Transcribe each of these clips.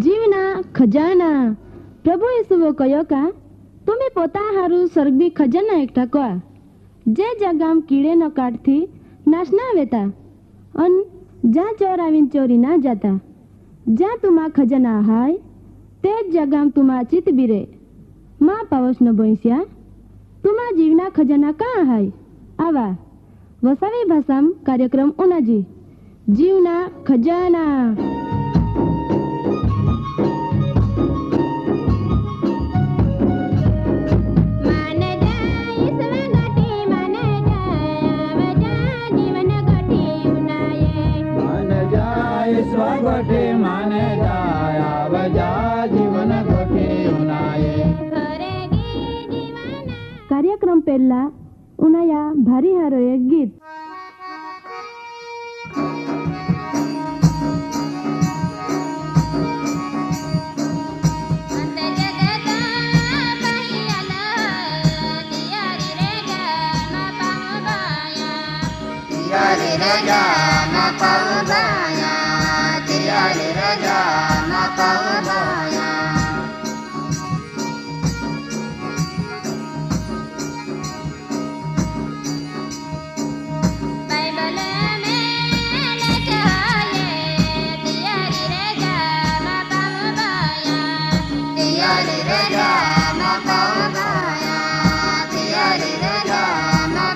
जीवना खजाना प्रभु येशुओ कहो का तुम्हें पोता हारू स्वर्गीय खजाना एकठा करा जे जगाम कीड़े न काटथी नाश ना वेता अन जा चोर आवीन चोरी ना जाता जा तुमा खजाना हाय ते जगाम तुमा चित बीरे माँ पावस न बोईस्या तुमा जीवना खजाना कहाँ हाय आवा वसावी भाषाम कार्यक्रम ओनाजी जीवना खजाना। स्वगोटे माने जाया बजा जीवन गोटे उनाये कार्यक्रम पहला उनाया भारी हारो एक गीत राजा ना पाऊबाया तियारे राजा ना पाऊबाया बाइबल में लिखा है तियारे राजा ना पाऊबाया तियारे राजा ना पाऊबाया तियारे राजा ना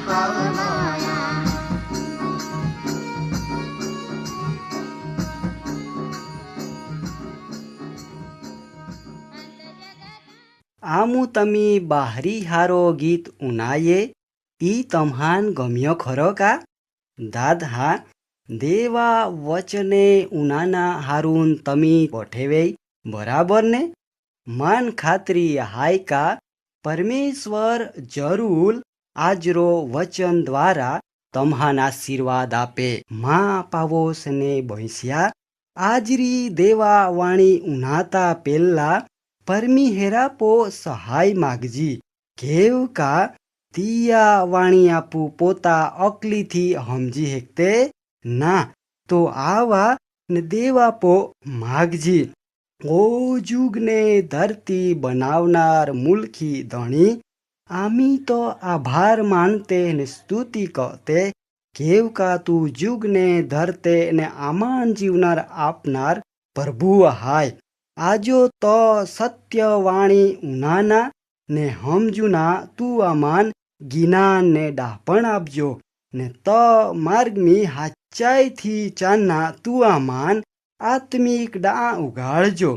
पाऊबाया आमू तमी बाहरी हारो गीत उनाये ई तम्हान गम्यो खरो का दाद हा देवा वचने उनाना हारून तमी पठेवे बराबर ने मान खात्री हाय का परमेश्वर जरूर आजरो वचन द्वारा तम्हान आशीर्वाद आपे माँ पावोस ने भैंस्या आजरी देवा वाणी उनाता पेल्ला परमी हेरापो सहाय मागजी केव का तिया वाणी आपू पोता अकली थी हमजी हेकते ना तो आवा ने देवा पो मागजी ओ जुग ने धरती बनावनार मुल्की धणी आमी तो आभार मानते ने स्तुति कहते केव का तू जुग ने धरते ने आमान जीवनार आपनार प्रभु हाय आजो तो सत्यवाणी उनाना ने हमजुना तू आमान गिनान ने डापण आपजो ने तो मार्ग में हाचाई थी चाना तू आमान आत्मिक डा उगाड़जो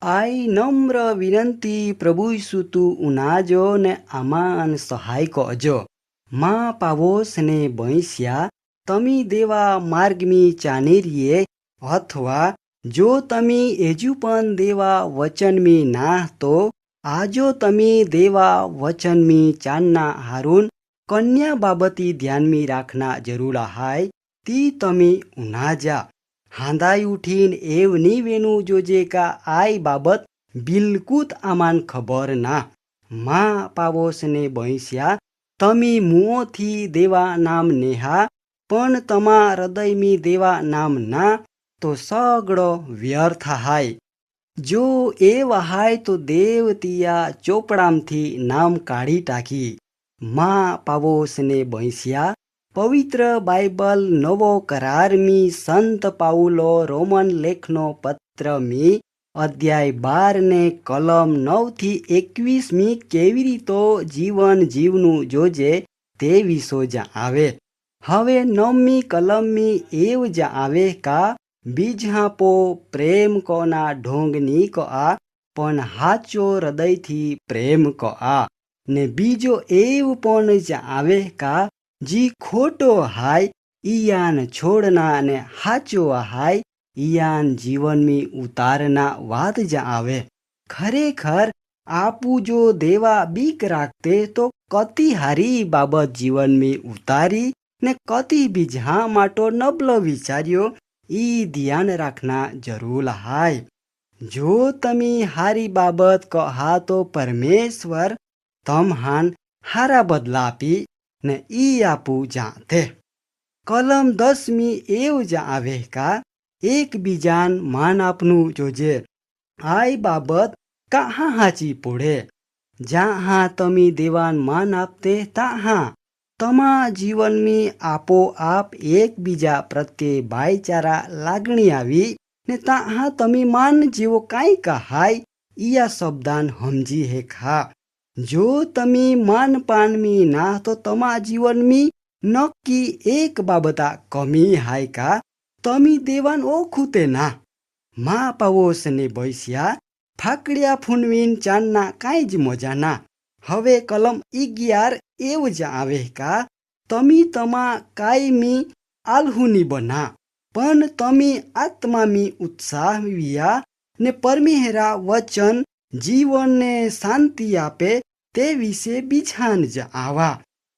आई नम्र विनंती प्रभु यीशु तू उनाजो ने आमान सहाय कजो माँ पावोस ने भैंस्या तमी देवा मार्ग में चानेरिए अथवा जो तमी एजुपन देवा वचन में ना तो आजो तमी देवा वचन में चानना हारून कन्या बाबती ध्यान में राखना जरूर हाय ती तमी उनाजा हांदाई उठीन एवनी वेनु जोजे का आई बाबत बिल्कुत आमान खबर ना माँ पावोस ने भैंस्या तमी मुओ थी देवा नाम नेहा पण तमा हृदय में देवा नाम ना तो सगड़ो व्यर्थ हाय जो ए वहाय तो देवतिया चोपड़ाम थी नाम काढ़ी टाकी માં પાવોસને બૈસ્યા પવિત્ર બાઇબલ નવો કરારમી સંત પાઉલો રોમન લેખનો પત્ર મી અધ્યાય 12 ને કલમ 9 થી 21 મી કેવી રીતો જીવન જીવનું જોજે તે વિષો જ આવે. હવે 9મી કલમમી એવ જ આવે કા બીજ હાપો પ્રેમ કોના ઢોંગ ની કો આ પણ હાચો હૃદયથી પ્રેમ કો આ. ને બીજો એવ પણ જ આવે કા જી ખોટો હાય ઈયાન છોડના ને હાચો હાય ઈયાન જીવનમી ઉતારના વાત જ આવે. ખરેખર આપું જો દેવા બીક રાખતે તો કતી હારી બાબત જીવનમી ઉતારી ને કતી બીજા માટો નબળો વિચાર્યો ઈ ધ્યાન રાખના જરૂર હાય. જો તમે હારી બાબત કહા તો પરમેશ્વર તમહાન હારા બદલા આપી ને ઈ આપું જાતે. કલમ 10મી એવું જ આવે કા એકબીજાન માન આપનું જોજે. આઈ બાબત કાં હાચી પડે. જ્યાં તમે દેવાન માન આપતે ત્યાં તમા જીવનમી આપોઆપ એકબીજા પ્રત્યે ભાઈચારા લાગણી આવી ને ત્યાં તમે માન જેવો કાંઈ કહાય ઈયા શબ્દાન સમજી હે ખા. જો તમે માન પાનમી ના તો તમા જીવનમી નક્કી એક બાબતા કમી હાય કા તમે દેવાન ઓખું તે ના. માં પાવોસને બૈસ્યા ફાકડિયા ફૂનવીન ચાંદના કાંઈ જ મજા ના. હવે કલમ 11 એવું જ આવે કા તમે તમા કાયમી આલ્હુની બના પણ તમે આત્મામી ઉત્સાહ વિયા ને પરમેહરા વચન જીવનને શાંતિ આપે તે વિશે બીજાન જ આવા.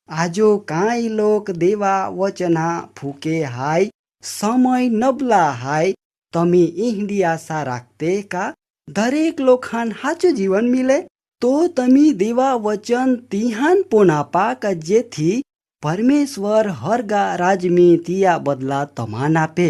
આજો કાંઈ લોક દેવા વચના ફૂકે હાય સમય નબલા હાય તમે ઈંડી આશા રાખતે કા દરેક લોખાન હાચું જીવન મિલે તો તમે દેવા વચન તિહાન પોનાપા કા જેથી પરમેશ્વર હરગા રાજમી તિયા બદલા તમાન આપે.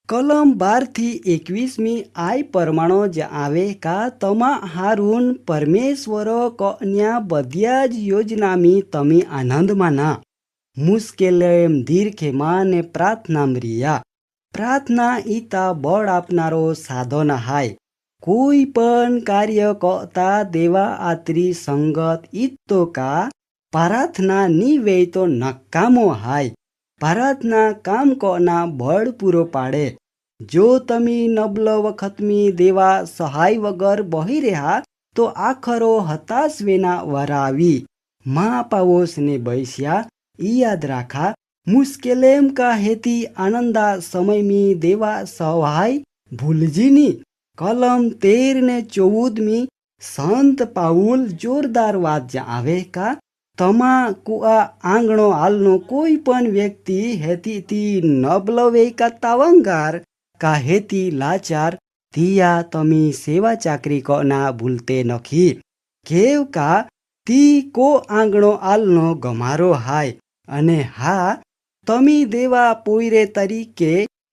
કલમ 12 થી 21મી આય પરમાણો જ આવે કા તમા હાरून પરમેશ્વરો કન્યા બધી જ યોજનામી તમે આનંદમાં ના. મુશ્કેલેમ દીર્ઘેમાં ને પ્રાર્થના રિયા. પ્રાર્થના ઈતા બળ આપનારો સાધન હાય. કોઈ પણ કાર્ય કરતા દેવા આતરી સંગત ઈતો કા પ્રાર્થના ની વે તો નકામો હાય. પ્રાર્થના કામ કોના બળ પૂરો પાડે. જો તમે નબળો વખતમી દેવા સહાય વગર બહી રહ્યા તો આખરો હતાશ વેના વરાવી. માં પાવોસને બૈસ્યા ઈ યાદ રાખા મુશ્કેલેમ કા હેતી આનંદા સમયમી દેવા સહાય ભૂલજીની. કલમ 13 ને 14મી સંત પાઉલ જોરદાર વાત જ આવે કા તમા કુઆ આંગણો હાલનો કોઈ પણ વ્યક્તિ હેતીથી નબળો વે કા તાવંગાર કા હેતી લાચાર તિયા તમે સેવા ચાકરી કોના ભૂલતે નખી. કેવ કા તી કો આંગણો હાલનો ગમારો હાય અને હા તમે દેવા પોઈરે તરીકે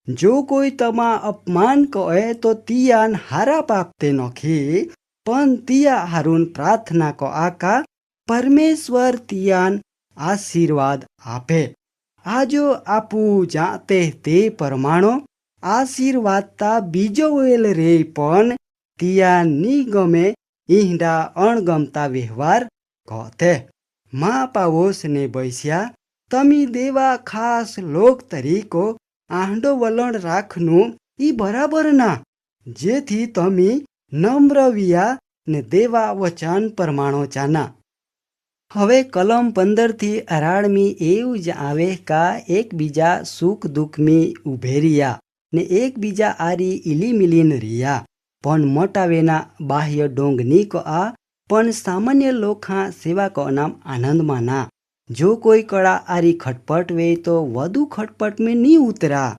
જો કોઈ તમા અપમાન કહે તો તિયાન હારા પાપતે નખી પણ તિયા હાरून પ્રાર્થના કો આકા પરમેશ્વર તિયાન આશીર્વાદ આપે. આજો આપું જાતે તે પરમાણો આશીર્વાદતા બીજો વેલ રે પણ તિયાન ની ગમે ઈંડા અણગમતા વ્યવહાર કહતે. માં પાવોસને બૈસ્યા તમે દેવા ખાસ લોક તરીકો આંડો વલણ રાખનું ઈ બરાબર ના જેથી તમે નમ્ર વિયા ને દેવા વચન પરમાણો ચાના. હવે કલમ 15 થી 18મી એવું જ આવે કા એકબીજા સુખ દુઃખમી ઉભે રહ્યા ને એકબીજા આરી ઇલીમિલીન રહ્યા પણ મોટાવેના બાહ્ય ડોંગ ની કો આ પણ સામાન્ય લોખા સેવા કો નામ આનંદમાં ના. જો કોઈ કળા આરી ખટપટ વે તો વધુ ખટપટ મેં ની ઉતરા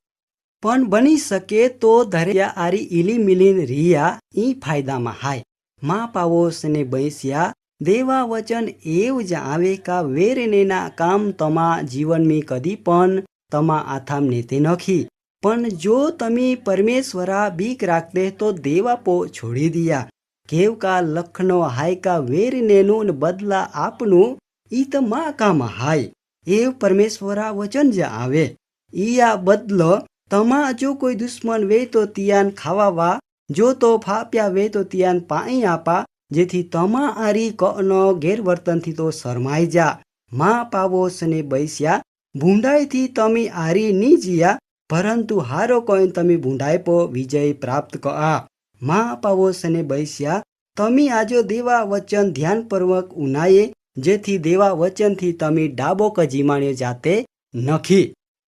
પણ બની શકે તો ધર્યા આરી ઇલીમિલીન રિયા ઈ ફાયદામાં હાય. માં પાવોસને બૈસ્યા દેવા વચન એવું જ આવે કા વેરનેના કામ તમા જીવનમી કદી પણ તમા આથામ નેતે નખી પણ જો તમે પરમેશ્વરા બીક રાખતે તો દેવા પો છોડી દિયા. કેવ કા લખનો હાય કા વેરનેનું બદલા આપનું ई तर मा काम हाय एव परमेश्वरा वचन जे आवे ई आ बदलो तमा जो कोई दुश्मन वे तो तियान खावा वा जो तो फाप्या वे तो तियान पाई आपा जेथी तमा आरी कनो गैरवर्तनथी तो शरमाई जा मा पावो सने बैस्या भूंडाईथी तमी आरी नी जिया परंतु हारो कोइन तमी भूंडाई पो विजय प्राप्त कआ मा पावो सने बैस्या तमी आजो देवा वचन ध्यानपूर्वक उनाये जेथी देवा वचनथी तमी डाबो कजीमाण्यो जाते नखी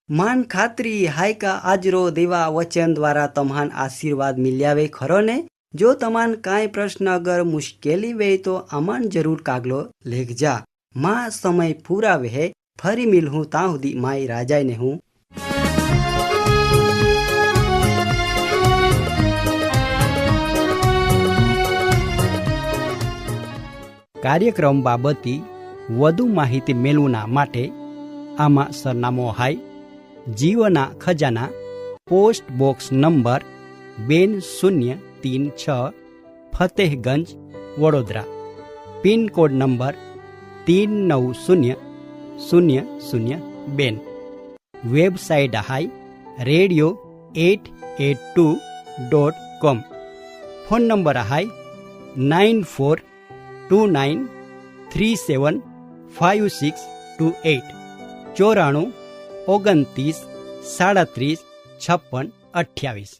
मान खात्री हायका आजरो देवा वचन द्वारा तम्हान आशीर्वाद मिल्यावे खरो ने जो तमान काई प्रश्न अगर मुश्केली वे तो अमन जरूर कागलो लेख जा मां समय पूरा वे फरी मिल हूँ ता हुदी माई राजाई ने हूँ। કાર્યક્રમ બાબતે વધુ માહિતી મેળવના માટે આમાં સરનામો હાય જીવના ખજાના post box number 2036 Fatehganj Vadodara pin code number 390002 website હાય radio882.com ફોન નંબર હાય 9429375628 94 29 37 56 28।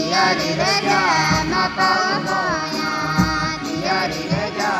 Diari reja ma pau boya, diari reja